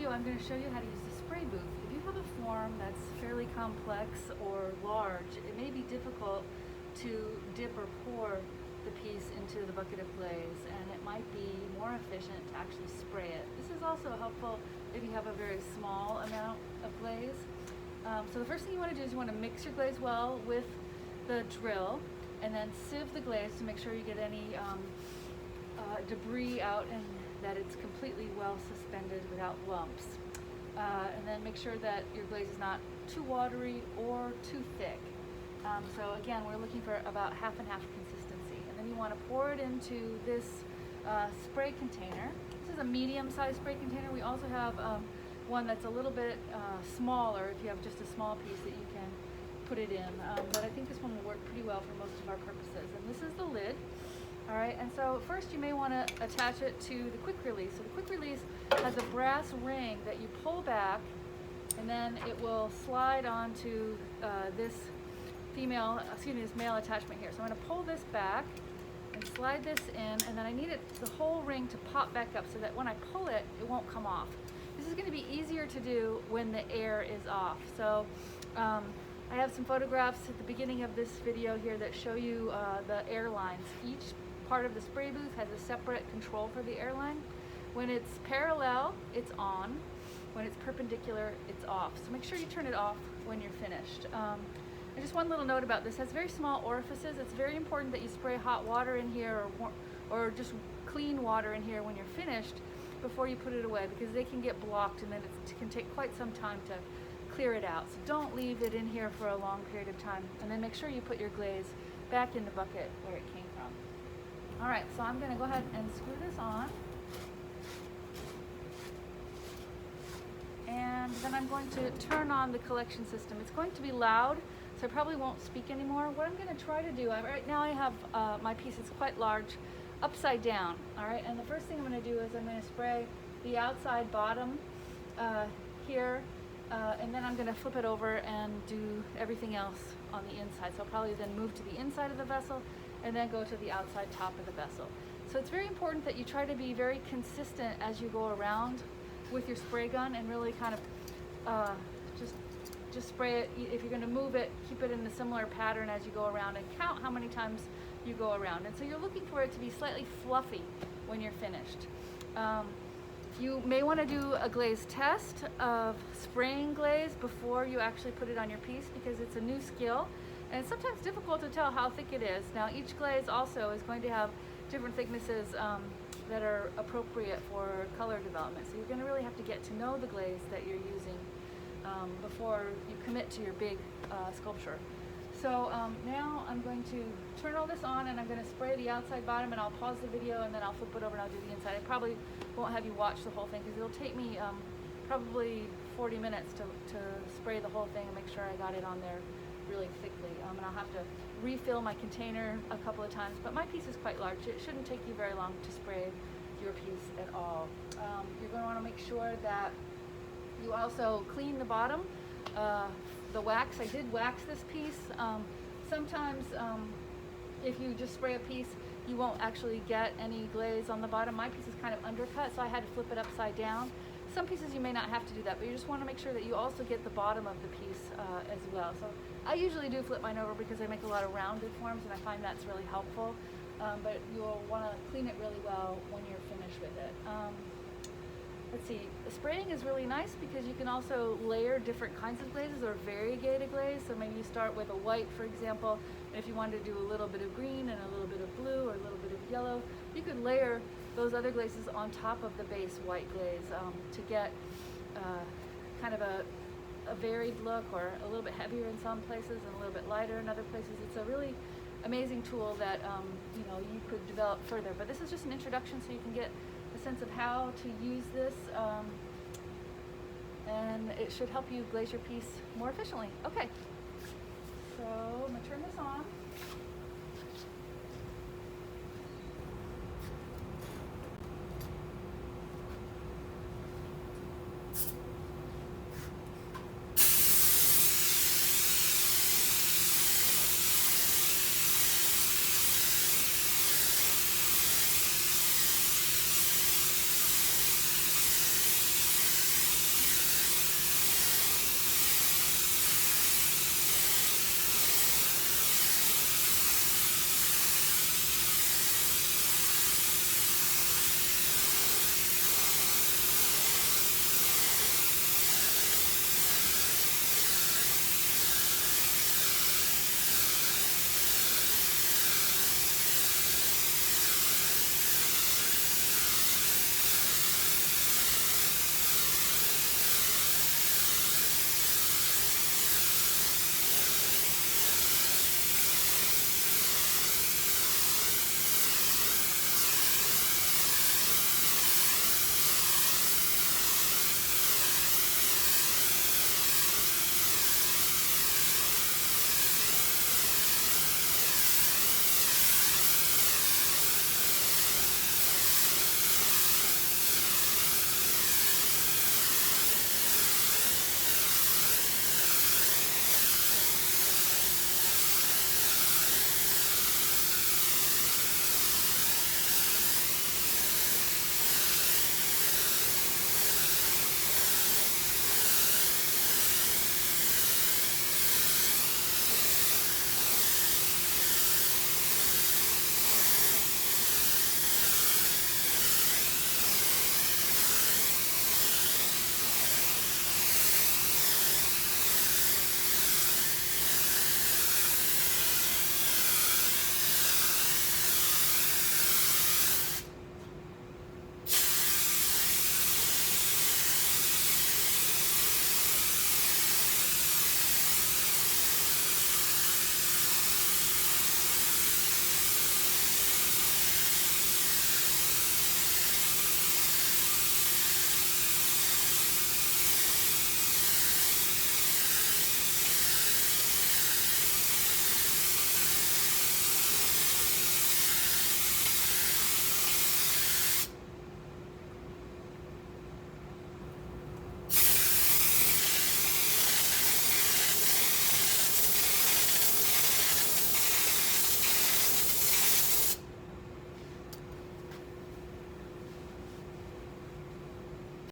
video, I'm going to show you how to use the spray booth. If you have a form that's fairly complex or large, it may be difficult to dip or pour the piece into the bucket of glaze, and it might be more efficient to actually spray it. This is also helpful if you have a very small amount of glaze. So the first thing you want to do is you want to mix your glaze well with the drill, and then sieve the glaze to make sure you get any debris out and that it's completely well suspended without lumps. And then make sure that your glaze is not too watery or too thick. So again, we're looking for about half and half consistency. And then you want to pour it into this spray container. This is a medium-sized spray container. We also have one that's a little bit smaller if you have just a small piece that you can put it in. But I think this one will work pretty well for most of our purposes. And this is the lid. All right, and so first you may want to attach it to the quick release. So the quick release has a brass ring that you pull back, and then it will slide onto this male attachment here. So I'm going to pull this back and slide this in, and then I need the whole ring to pop back up so that when I pull it, it won't come off. This is going to be easier to do when the air is off. So I have some photographs at the beginning of this video here that show you the air lines. Each part of the spray booth has a separate control for the airline. When it's parallel, it's on. When it's perpendicular, it's off. So make sure you turn it off when you're finished. And just one little note about this, it has very small orifices. It's very important that you spray hot water in here or just clean water in here when you're finished before you put it away, because they can get blocked and then it can take quite some time to clear it out. So don't leave it in here for a long period of time. And then make sure you put your glaze back in the bucket where it came from. All right, so I'm going to go ahead and screw this on. And then I'm going to turn on the collection system. It's going to be loud, so I probably won't speak anymore. What I'm going to try to do, right now I have my piece, it's quite large, upside down. All right, and the first thing I'm going to do is I'm going to spray the outside bottom here, and then I'm going to flip it over and do everything else on the inside. So I'll probably then move to the inside of the vessel and then go to the outside top of the vessel. So it's very important that you try to be very consistent as you go around with your spray gun and really kind of just spray it. If you're going to move it, keep it in a similar pattern as you go around and count how many times you go around. And so you're looking for it to be slightly fluffy when you're finished. You may want to do a glaze test of spraying glaze before you actually put it on your piece, because it's a new skill and it's sometimes difficult to tell how thick it is. Now each glaze also is going to have different thicknesses that are appropriate for color development. So you're going to really have to get to know the glaze that you're using before you commit to your big sculpture. So now I'm going to turn all this on and I'm going to spray the outside bottom, and I'll pause the video and then I'll flip it over and I'll do the inside. I probably won't have you watch the whole thing because it'll take me probably 40 minutes to spray the whole thing and make sure I got it on there really thickly. And I'll have to refill my container a couple of times, but my piece is quite large. It shouldn't take you very long to spray your piece at all. You're going to want to make sure that you also clean the bottom. The wax, I did wax this piece. Sometimes if you just spray a piece, you won't actually get any glaze on the bottom. My piece is kind of undercut, so I had to flip it upside down. Some pieces you may not have to do that, but you just want to make sure that you also get the bottom of the piece as well. So I usually do flip mine over because I make a lot of rounded forms and I find that's really helpful. But you'll want to clean it really well when you're finished with it. Let's see, spraying is really nice because you can also layer different kinds of glazes or variegated glaze. So maybe you start with a white, for example, and if you wanted to do a little bit of green and a little bit of blue or a little bit of yellow, you could layer those other glazes on top of the base white glaze to get kind of a varied look, or a little bit heavier in some places and a little bit lighter in other places. It's a really amazing tool that you could develop further. But this is just an introduction so you can get a sense of how to use this, and it should help you glaze your piece more efficiently. Okay, so I'm gonna turn this on.